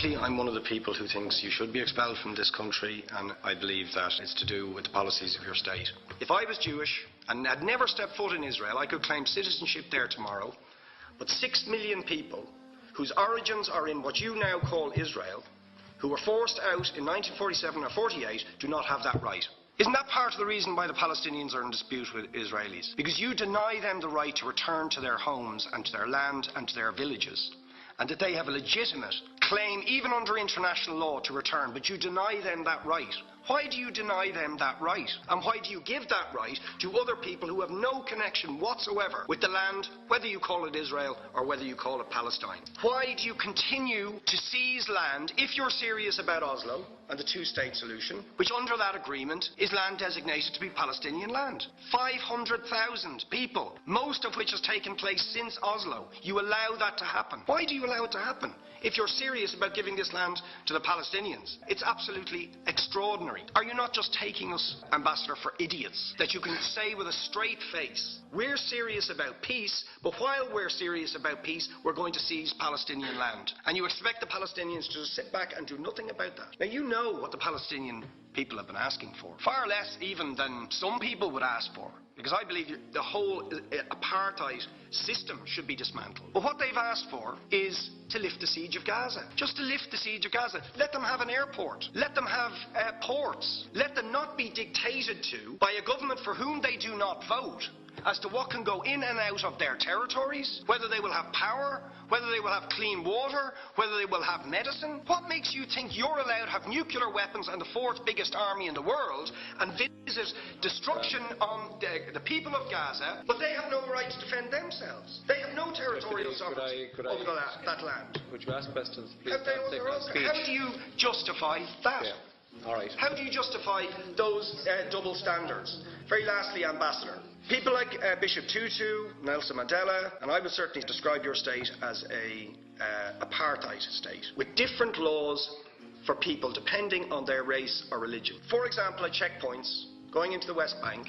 I'm one of the people who thinks you should be expelled from this country, and I believe that it's to do with the policies of your state. If I was Jewish and had never stepped foot in Israel, I could claim citizenship there tomorrow, but 6 million people whose origins are in what you now call Israel, who were forced out in 1947 or 48, do not have that right. Isn't that part of the reason why the Palestinians are in dispute with Israelis? Because you deny them the right to return to their homes and to their land and to their villages, and that they have a legitimate claim, even under international law, to return, but you deny them that right. Why do you deny them that right? And why do you give that right to other people who have no connection whatsoever with the land, whether you call it Israel or whether you call it Palestine? Why do you continue to seize land, if you're serious about Oslo and the two-state solution, which under that agreement is land designated to be Palestinian land? 500,000 people, most of which has taken place since Oslo. You allow that to happen. Why do you allow it to happen? If you're serious about giving this land to the Palestinians, it's absolutely extraordinary. Are you not just taking us, Ambassador, for idiots? That you can say with a straight face, we're serious about peace, but while we're serious about peace, we're going to seize Palestinian land. And you expect the Palestinians to just sit back and do nothing about that. Now, you know what the Palestinian people have been asking for. Far less even than some people would ask for. Because I believe the whole apartheid system should be dismantled. But what they've asked for is to lift the siege of Gaza. Just to lift the siege of Gaza. Let them have an airport. Let them have ports. Let them not be dictated to by a government for whom they do not vote as to what can go in and out of their territories, whether they will have power, whether they will have clean water, whether they will have medicine. What makes you think you're allowed to have nuclear weapons and the fourth biggest army in the world and visit destruction on the people of Gaza, but they have no right to defend themselves? They have no territorial sovereignty over that land. Would you ask questions, please? How do you justify that? Yeah. All right. How do you justify those double standards? Very lastly, Ambassador, people like Bishop Tutu, Nelson Mandela, and I would certainly describe your state as a apartheid state, with different laws for people depending on their race or religion. For example, at checkpoints going into the West Bank,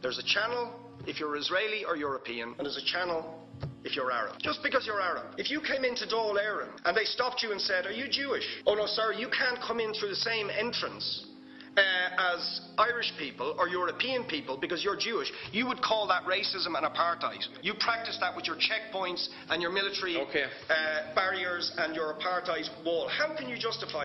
there's a channel if you're Israeli or European, and there's a channel if you're Arab. Just because you're Arab. If you came into Dáil Éireann and they stopped you and said, are you Jewish? Oh no, sorry, you can't come in through the same entrance as Irish people or European people because you're Jewish, you would call that racism and apartheid. You practice that with your checkpoints and your military barriers and your apartheid wall. How can you justify